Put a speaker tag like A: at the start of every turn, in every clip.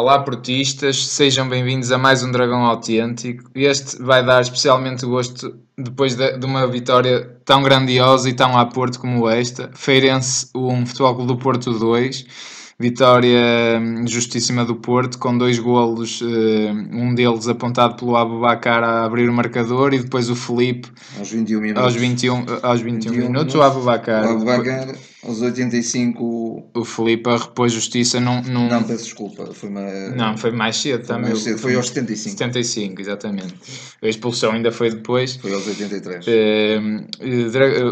A: Olá, portistas, sejam bem-vindos a mais um Dragão Autêntico. Este vai dar especialmente gosto depois de uma vitória tão grandiosa e tão a Porto como esta. Feirense 1, Futebol Clube do Porto 2. Vitória justíssima do Porto, com 2 golos, um deles apontado pelo Aboubakar a abrir o marcador e depois o Felipe
B: aos 21 minutos.
A: Aos 21 minutos, o Aboubakar.
B: O Aboubakar, aos 85.
A: O Felipe a repôs justiça
B: Não, peço desculpa.
A: Não, foi mais cedo também.
B: Foi aos 75.
A: 75, exatamente. A expulsão ainda foi depois.
B: Foi aos 83.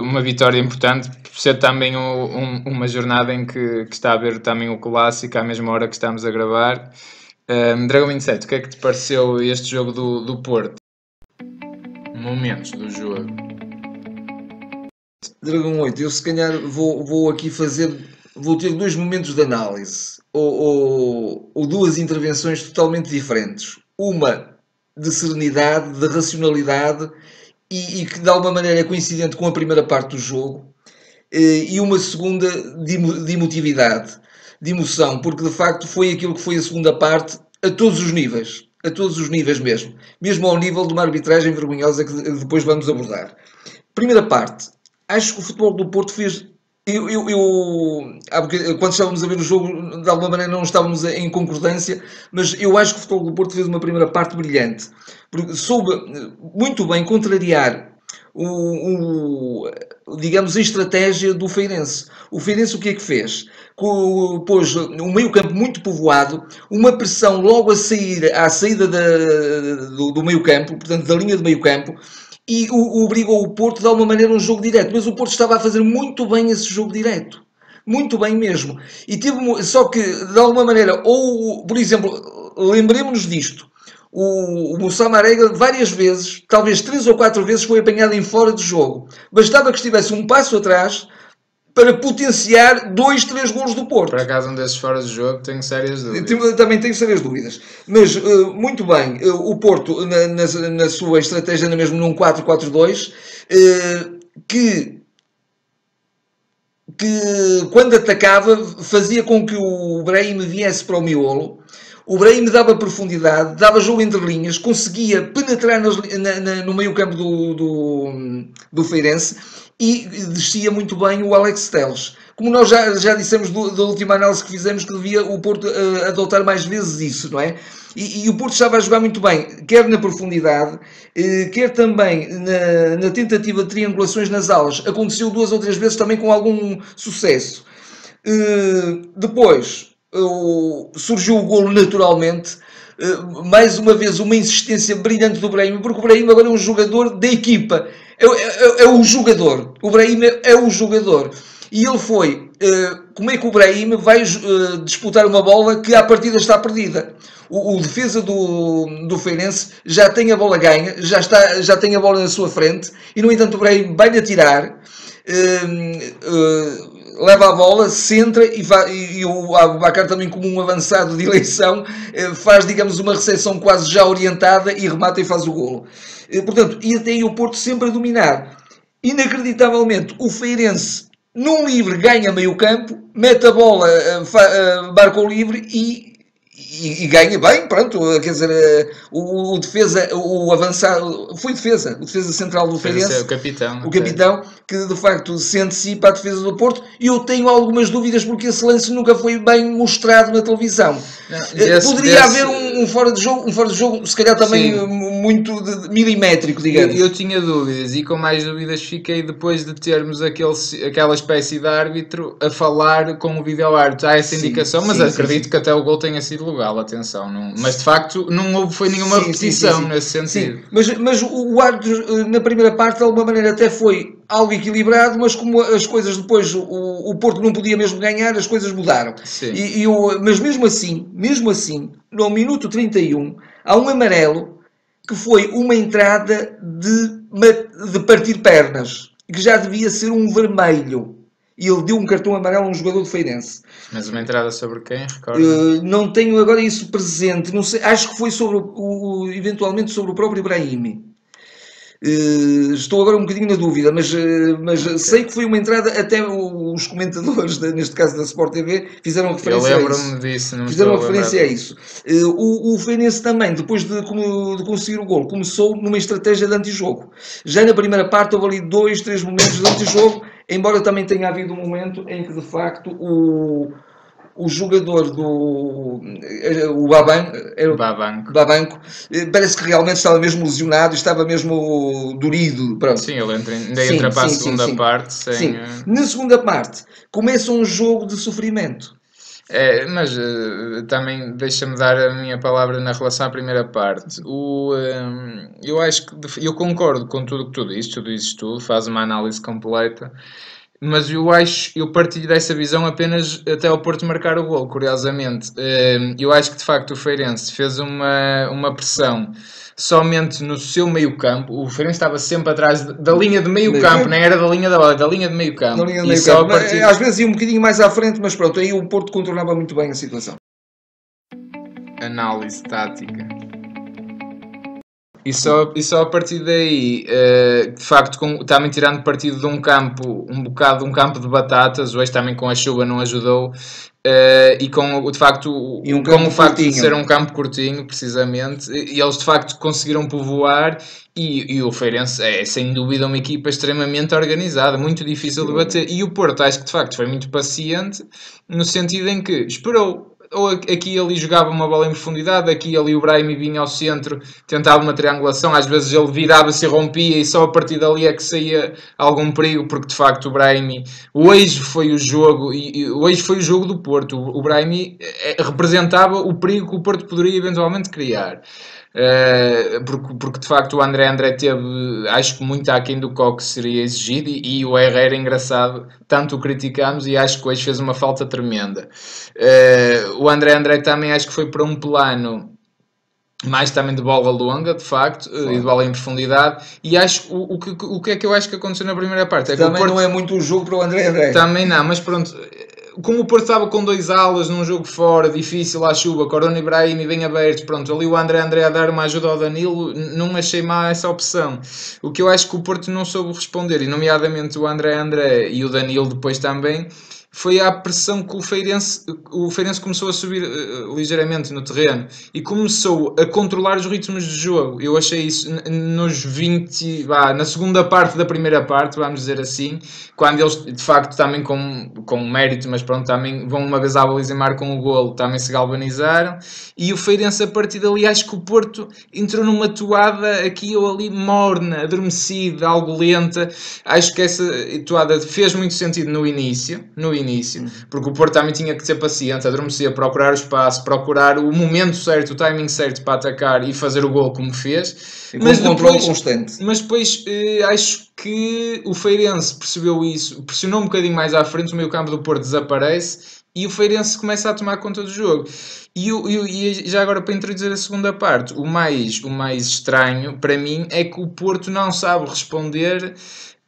A: Uma vitória importante, por ser também uma jornada em que está a haver também o clássico, à mesma hora que estamos a gravar. Dragão 27, o que é que te pareceu este jogo do Porto? Momentos do jogo.
B: Dragão 8, eu se calhar vou aqui vou ter 2 momentos de análise, ou 2 intervenções totalmente diferentes. Uma de serenidade, de racionalidade, e que de alguma maneira é coincidente com a primeira parte do jogo, e uma segunda de emotividade, de emoção, porque de facto foi aquilo que foi a segunda parte a todos os níveis. A todos os níveis mesmo ao nível de uma arbitragem vergonhosa que depois vamos abordar. Primeira parte, acho que o Futebol do Porto fez... quando estávamos a ver o jogo, de alguma maneira não estávamos em concordância, mas eu acho que o Futebol do Porto fez uma primeira parte brilhante, porque soube muito bem contrariar digamos, a estratégia do Feirense. O Feirense o que é que fez? Pôs um meio campo muito povoado, uma pressão logo à saída do meio campo, portanto da linha de meio campo, e obrigou o Porto de alguma maneira um jogo direto. Mas o Porto estava a fazer muito bem esse jogo direto. Muito bem mesmo. Só que, de alguma maneira, por exemplo, lembremos-nos disto. O Moussa Marega várias vezes, talvez 3 ou 4 vezes, foi apanhado em fora de jogo. Bastava que estivesse um passo atrás para potenciar 2, 3 golos do Porto.
A: Por acaso, um desses fora de jogo, tenho sérias dúvidas.
B: Também tenho sérias dúvidas. Mas, muito bem, o Porto, na sua estratégia, mesmo num 4-4-2, que quando atacava, fazia com que o Brahim viesse para o miolo. O Brahim dava profundidade, dava jogo entre linhas, conseguia penetrar no meio campo do Feirense e descia muito bem o Alex Telles. Como nós já dissemos da última análise que fizemos, que devia o Porto adotar mais vezes isso, não é? E o Porto estava a jogar muito bem, quer na profundidade, quer também na tentativa de triangulações nas alas. Aconteceu 2 ou 3 vezes também com algum sucesso. Depois... surgiu o golo naturalmente, mais uma vez uma insistência brilhante do Brahim, porque o Brahim agora é um jogador da equipa, é o jogador, o Brahim é o jogador, e ele foi, como é que o Brahim vai disputar uma bola que à partida está perdida? O defesa do Feirense já tem a bola ganha, já tem a bola na sua frente, e no entanto o Brahim vai-lhe atirar, leva a bola, centra e o Aboubakar também, como um avançado de eleição, faz, digamos, uma recepção quase já orientada e remata e faz o golo. Portanto, e até aí o Porto sempre a dominar. Inacreditavelmente, o Feirense, num livre, ganha meio campo, mete a bola, marca o livre e ganha bem, pronto, quer dizer, o defesa, o avançado, foi defesa, o defesa central do Feirense, o capitão, que de facto se antecipa à defesa do Porto, e eu tenho algumas dúvidas porque esse lance nunca foi bem mostrado na televisão. Poderia haver um fora de jogo, se calhar também muito milimétrico, digamos.
A: Eu tinha dúvidas, e com mais dúvidas fiquei depois de termos aquela espécie de árbitro a falar com o vídeo-árbitro. Há essa indicação, mas acredito que até o gol tenha sido legal, atenção. Mas de facto não foi nenhuma repetição nesse sentido.
B: Mas o árbitro na primeira parte de alguma maneira até foi algo equilibrado, mas como as coisas depois o Porto não podia mesmo ganhar, as coisas mudaram. Mas mesmo assim, no minuto 31, há um amarelo que foi uma entrada de partir pernas, que já devia ser um vermelho. E ele deu um cartão amarelo a um jogador do Feirense.
A: Mas uma entrada sobre quem? Recorda?
B: Não tenho agora isso presente. Não sei, acho que foi eventualmente sobre o próprio Brahim. Estou agora um bocadinho na dúvida, mas sei que foi uma entrada, até os comentadores, neste caso da Sport TV, fizeram
A: Eu
B: referência a isso.
A: lembro-me disso, não me
B: Fizeram
A: estou
B: uma
A: a lembrar
B: referência a
A: bem.
B: isso. O Feirense também, depois de conseguir o gol, começou numa estratégia de antijogo. Já na primeira parte houve ali 2, 3 momentos de antijogo, embora também tenha havido um momento em que de facto o jogador o
A: Babanco.
B: Babanco, parece que realmente estava mesmo lesionado, estava mesmo dorido, pronto.
A: Sim, ele ainda
B: Sim,
A: entra para a
B: sim, sim,
A: segunda
B: sim.
A: parte sem.
B: Sim. Na segunda parte, começa um jogo de sofrimento.
A: Mas também deixa-me dar a minha palavra na relação à primeira parte. Eu acho que eu concordo com tudo que tu dizes tudo, faz uma análise completa. Mas eu partilho dessa visão apenas até ao Porto marcar o gol, curiosamente. Eu acho que de facto o Feirense fez uma pressão somente no seu meio campo. O Feirense estava sempre atrás da linha de meio
B: Meio
A: campo,
B: campo,
A: nem era da linha da bola, da linha de meio
B: na
A: campo.
B: linha de
A: E
B: meio
A: só
B: campo.
A: a partir
B: Às vezes ia um bocadinho mais à frente, mas pronto, aí o Porto contornava muito bem a situação.
A: análise tática. E só a partir daí, de facto, também tirando partido de um campo, um bocado um campo de batatas, hoje também com a chuva não ajudou, e com de facto,
B: E um
A: com
B: campo
A: o facto de ser
B: curtinho.
A: um campo curtinho, precisamente, e eles de facto conseguiram povoar, e o Feirense é sem dúvida uma equipa extremamente organizada, muito difícil de bater, e o Porto acho que de facto foi muito paciente, no sentido em que esperou. Ou aqui e ali jogava uma bola em profundidade, aqui e ali o Brahim vinha ao centro, tentava uma triangulação, às vezes ele virava-se e rompia e só a partir dali é que saía algum perigo, porque de facto o Brahim, hoje foi o jogo, e hoje foi o jogo do Porto, o Brahim representava o perigo que o Porto poderia eventualmente criar. Porque de facto o André teve, acho que muito aquém do que seria exigido, e o Herrera, engraçado, tanto o criticamos e acho que hoje fez uma falta tremenda. O André também acho que foi para um plano mais também de bola longa, de facto, e de bola em profundidade, e acho o que é que eu acho que aconteceu na primeira parte? É que o
B: Também
A: Porto
B: não é muito o jogo para o André.
A: também não, mas pronto, como o Porto estava com 2 alas num jogo fora, difícil à chuva, Corona e Brahim bem abertos, pronto, ali o André a dar uma ajuda ao Danilo, não achei má essa opção. O que eu acho que o Porto não soube responder, e nomeadamente o André e o Danilo depois também, foi à pressão que o Feirense começou a subir ligeiramente no terreno e começou a controlar os ritmos de jogo. Eu achei isso nos 20, na segunda parte da primeira parte, vamos dizer assim, quando eles de facto também com mérito, mas pronto, também vão uma vez à baliza e marcam o golo, também se galvanizaram, e o Feirense a partir dali, acho que o Porto entrou numa toada aqui ou ali morna, adormecida, algo lenta. Acho que essa toada fez muito sentido no início, porque o Porto também tinha que ser paciente, adormecer, procurar o espaço, procurar o momento certo, o timing certo para atacar e fazer o gol como fez.
B: E com um controle constante.
A: Mas depois acho que o Feirense percebeu isso, pressionou um bocadinho mais à frente, o meio campo do Porto desaparece e o Feirense começa a tomar conta do jogo. E já agora para introduzir a segunda parte, o mais estranho para mim é que o Porto não sabe responder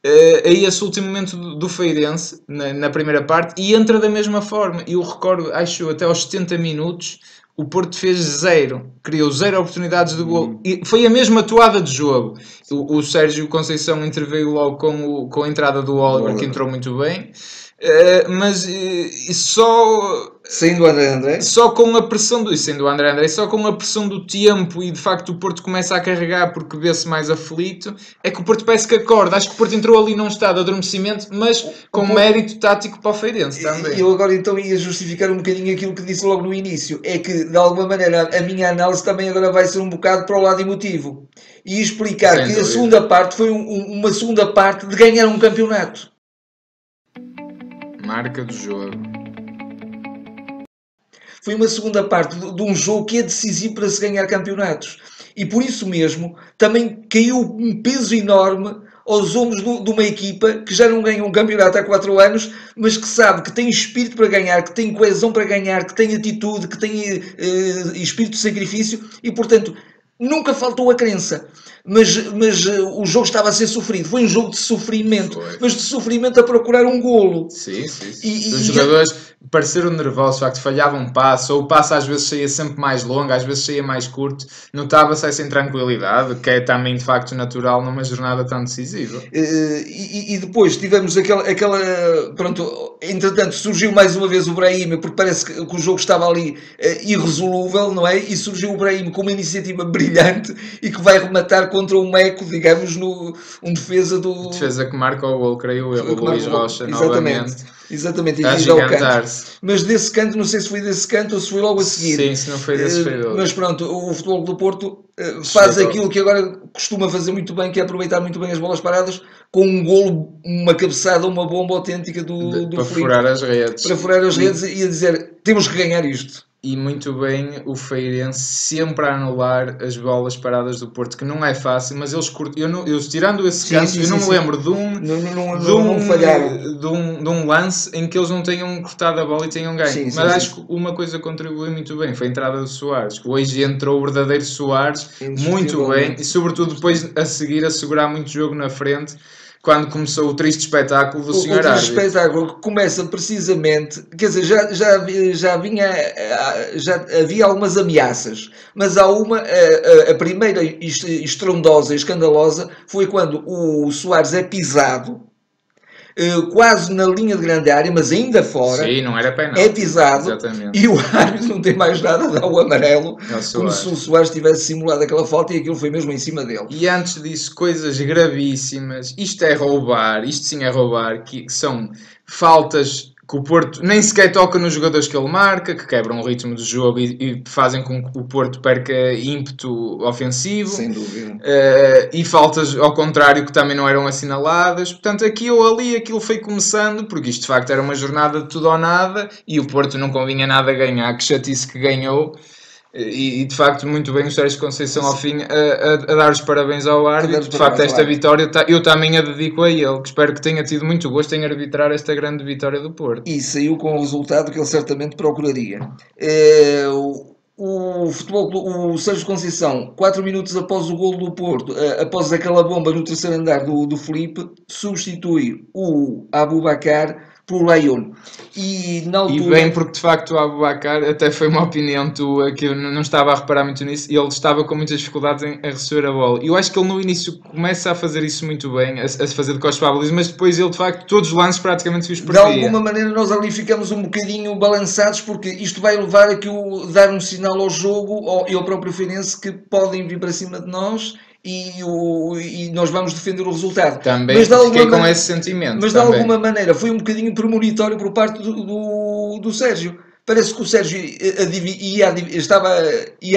A: a esse último momento do Feirense na primeira parte e entra da mesma forma. Eu recordo, acho até aos 70 minutos, o Porto fez zero, criou zero oportunidades de gol. E foi a mesma toada de jogo. O Sérgio Conceição interveio logo com a entrada do Oliver, que entrou muito bem. Mas
B: sendo o André,
A: só com a pressão sendo o André, só com a pressão do tempo e de facto o Porto começa a carregar porque vê-se mais aflito, é que o Porto parece que acorda. Acho que o Porto entrou ali num estado de adormecimento, mas com mérito tático para o Feirense também.
B: Eu agora então ia justificar um bocadinho aquilo que disse logo no início, é que de alguma maneira a minha análise também agora vai ser um bocado para o lado emotivo e explicar
A: Sem
B: que
A: dúvida.
B: a segunda parte foi uma segunda parte de ganhar um campeonato.
A: Marca do jogo.
B: Foi uma segunda parte de um jogo que é decisivo para se ganhar campeonatos. E por isso mesmo também caiu um peso enorme aos ombros de uma equipa que já não ganha um campeonato há 4 anos, mas que sabe que tem espírito para ganhar, que tem coesão para ganhar, que tem atitude, que tem espírito de sacrifício e, portanto, nunca faltou a crença. o jogo estava a ser sofrido. Foi um jogo de sofrimento,
A: Foi.
B: mas de sofrimento a procurar um golo.
A: Sim. Os jogadores pareceram nervosos, de facto, falhavam um passo, ou o passo às vezes saía sempre mais longo, às vezes saía mais curto, notava-se essa intranquilidade, que é também de facto natural numa jornada tão decisiva.
B: E depois tivemos aquela. Pronto, entretanto surgiu mais uma vez o Brahim, porque parece que o jogo estava ali irresolúvel, não é? E surgiu o Brahim com uma iniciativa brilhante e que vai rematar contra um Meco, digamos, um defesa do.
A: Defesa que marca o gol, creio eu, o Luís Rocha, novamente.
B: Exatamente,
A: A
B: e dá o canto.
A: gigantar-se.
B: Mas desse canto, não sei se foi desse canto ou se foi logo a seguir.
A: Sim, se não foi desse, foi outro.
B: Mas pronto, o Futebol do Porto faz aquilo que agora costuma fazer muito bem, que é aproveitar muito bem as bolas paradas, com um golo, uma cabeçada, uma bomba autêntica do
A: para
B: Filipe.
A: furar as redes.
B: Para furar as redes e a dizer, temos que ganhar isto.
A: E muito bem o Feirense sempre a anular as bolas paradas do Porto, que não é fácil, mas eles curtem. Eu tirando esse caso, eu não me lembro de um lance em que eles não tenham cortado a bola e tenham ganho. Mas acho que uma coisa contribuiu muito bem, foi a entrada do Soares. Hoje entrou o verdadeiro Soares, muito bem, e sobretudo depois a seguir a segurar muito jogo na frente. Quando começou o triste espetáculo do Sr. Árbitro. O triste
B: espetáculo que começa precisamente, quer dizer, já havia algumas ameaças, mas há a primeira estrondosa e escandalosa foi quando o Soares é pisado, quase na linha de grande área, mas ainda fora.
A: Sim, não era penal.
B: É pisado.
A: Exatamente.
B: E o árbitro não tem mais nada, dá o amarelo, como se o Soares tivesse simulado aquela falta e aquilo foi mesmo em cima dele.
A: E antes disso, coisas gravíssimas. Isto é roubar, isto sim é roubar, que são faltas que o Porto nem sequer toca nos jogadores que ele marca, que quebram o ritmo do jogo e fazem com que o Porto perca ímpeto ofensivo.
B: Sem dúvida.
A: E faltas ao contrário que também não eram assinaladas. Portanto, aqui ou ali aquilo foi começando, porque isto de facto era uma jornada de tudo ou nada e o Porto não convinha nada ganhar, que chatice que ganhou. E de facto muito bem o Sérgio Conceição ao fim a dar os parabéns ao árbitro. De facto esta vitória eu também a dedico a ele, que espero que tenha tido muito gosto em arbitrar esta grande vitória do Porto.
B: E saiu com o resultado que ele certamente procuraria. O Sérgio Conceição, 4 minutos após o golo do Porto, após aquela bomba no terceiro andar do Filipe, substitui o Aboubakar por Lyon.
A: E bem, porque de facto o Aboubakar, até foi uma opinião tua, que eu não estava a reparar muito nisso, e ele estava com muitas dificuldades a receber a bola. E eu acho que ele no início começa a fazer isso muito bem, a fazer de costas para a baliza, mas depois ele de facto, todos os lances praticamente os perdia.
B: De alguma maneira nós ali ficamos um bocadinho balançados, porque isto vai levar a dar um sinal ao jogo e ao próprio Feirense que podem vir para cima de nós e nós vamos defender o resultado.
A: Também mas fiquei com esse sentimento.
B: Mas
A: também.
B: De alguma maneira foi um bocadinho premonitório por parte do Sérgio. Parece que o Sérgio ia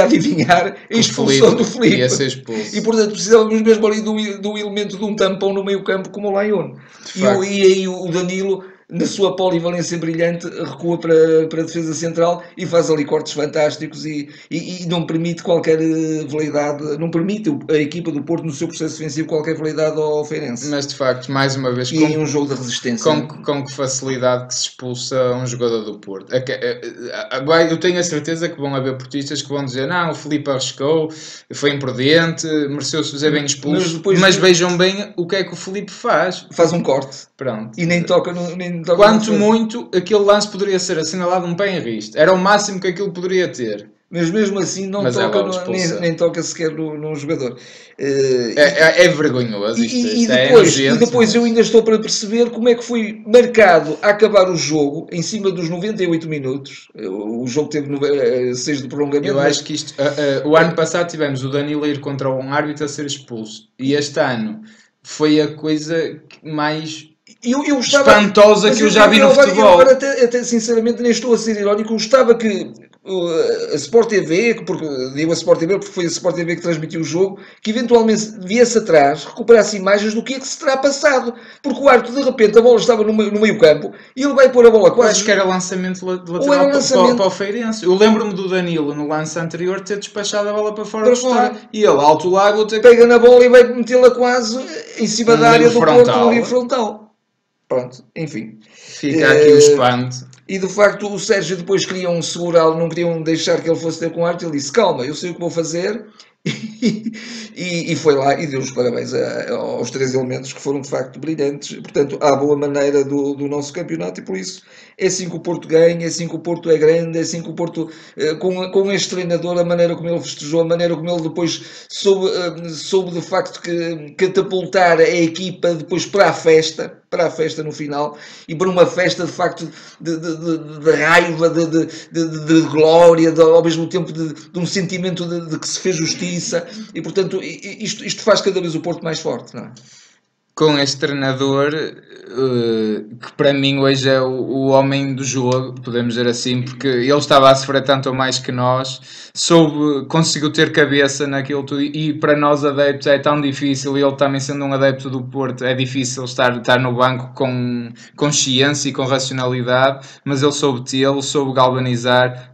B: adivinhar a expulsão do Filipe.
A: Ia ser expulso.
B: E portanto precisávamos mesmo ali do elemento de um tampão no meio campo como o Lyon. E aí o Danilo, na sua polivalência brilhante, recua para a defesa central e faz ali cortes fantásticos e não permite qualquer veleidade, não permite a equipa do Porto no seu processo defensivo qualquer veleidade ao Feirense.
A: Mas de facto, mais uma vez,
B: em um jogo de resistência.
A: Com que facilidade que se expulsa um jogador do Porto. Eu tenho a certeza que vão haver portistas que vão dizer, não, o Filipe arriscou, foi imprudente, mereceu-se fazer bem expulso, mas vejam bem o que é que o Filipe faz.
B: Faz um corte.
A: Pronto.
B: E nem toca no...
A: Quanto muito, aquele lance poderia ser assinalado um pé em risco. Era o máximo que aquilo poderia ter.
B: Mas mesmo assim não toca nem toca sequer no jogador.
A: É vergonhoso isto.
B: E depois eu ainda estou para perceber como é que foi marcado a acabar o jogo em cima dos 98 minutos. O jogo teve 6 de prolongamento.
A: Eu acho que isto... o ano passado tivemos o Danilo a ir contra um árbitro a ser expulso. E este ano foi a coisa mais... espantosa que eu já vi no futebol.
B: Agora até sinceramente nem estou a ser irónico, eu gostava que a Sport TV, porque digo a Sport TV porque foi a Sport TV que transmitiu o jogo, que eventualmente viesse atrás, recuperasse imagens do que é que se terá passado, porque o árbitro de repente a bola estava no meio campo e ele vai pôr a bola quase...
A: Acho que era lançamento lateral para o Feirense. Eu lembro-me do Danilo no lance anterior ter despachado a bola para fora do estádio e ele, alto lago,
B: pega na bola e vai metê-la quase em cima da área do Porto, no livro frontal. Pronto, enfim.
A: Fica aqui o espanto.
B: E de facto o Sérgio depois queriam segurá-lo, não queriam deixar que ele fosse ter com arte. Ele disse, calma, eu sei o que vou fazer. E foi lá e deu os parabéns aos três elementos que foram de facto brilhantes. Portanto, à boa maneira do nosso campeonato, e por isso é assim que o Porto ganha, é assim que o Porto é grande, é assim que o Porto, com este treinador, a maneira como ele festejou, a maneira como ele depois soube de facto que catapultar a equipa depois para a festa no final, e para uma festa de facto de raiva, de glória, ao mesmo tempo de um sentimento de que se fez justiça, e portanto isto faz cada vez o Porto mais forte, não é?
A: Com este treinador, que para mim hoje é o homem do jogo, podemos dizer assim, porque ele estava a sofrer tanto ou mais que nós, conseguiu ter cabeça naquilo tudo, e para nós adeptos é tão difícil, e ele também sendo um adepto do Porto, é difícil estar no banco com consciência e com racionalidade, mas ele soube tê-lo, soube galvanizar,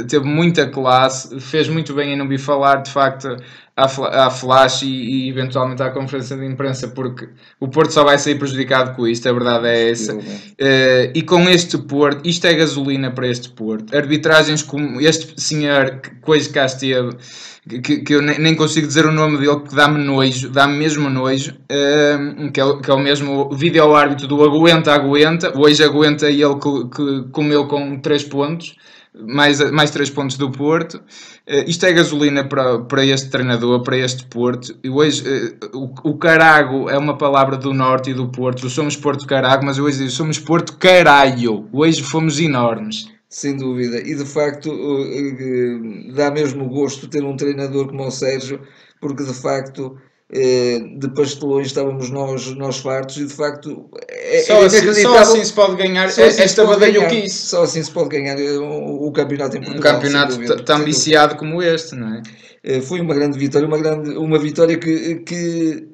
A: teve muita classe, fez muito bem em não vir falar, de facto, à flash e eventualmente à conferência de imprensa, porque o Porto só vai sair prejudicado com isto, a verdade é essa. E com este Porto, isto é gasolina para este Porto. Arbitragens como este senhor que hoje cá esteve, que eu nem consigo dizer o nome dele, que dá-me nojo, dá-me mesmo nojo, que é o mesmo vídeo-árbitro do aguenta, hoje aguenta ele que comeu com 3 pontos, mais 3 pontos do Porto. Isto é gasolina para este treinador, para este Porto. E hoje o carago é uma palavra do Norte e do Porto. Somos Porto Carago, mas hoje digo, somos Porto Caralho. Hoje fomos enormes.
B: Sem dúvida, e de facto dá mesmo gosto ter um treinador como o Sérgio, porque de facto de pastelões estávamos nós fartos, e de facto
A: só assim se pode ganhar esta badalhoquice.
B: Só assim se pode ganhar o campeonato em Portugal.
A: Um campeonato tão viciado como este, não é?
B: Foi uma grande vitória, uma vitória que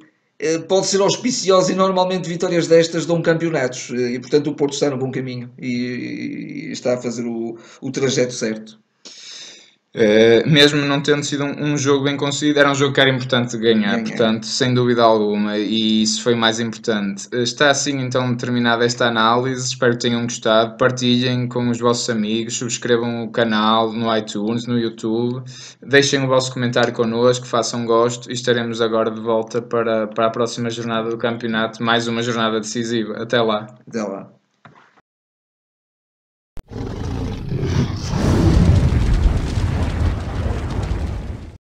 B: pode ser auspiciosa, e normalmente vitórias destas dão campeonatos, e portanto o Porto está no bom caminho e está a fazer o trajeto certo.
A: Mesmo não tendo sido um jogo bem conseguido, era um jogo que era importante ganhar, portanto, sem dúvida alguma, e isso foi mais importante. Está assim então terminada esta análise, espero que tenham gostado, partilhem com os vossos amigos, subscrevam o canal no iTunes, no YouTube, deixem o vosso comentário connosco, façam gosto, e estaremos agora de volta para a próxima jornada do campeonato, mais uma jornada decisiva. Até lá.
B: Até lá.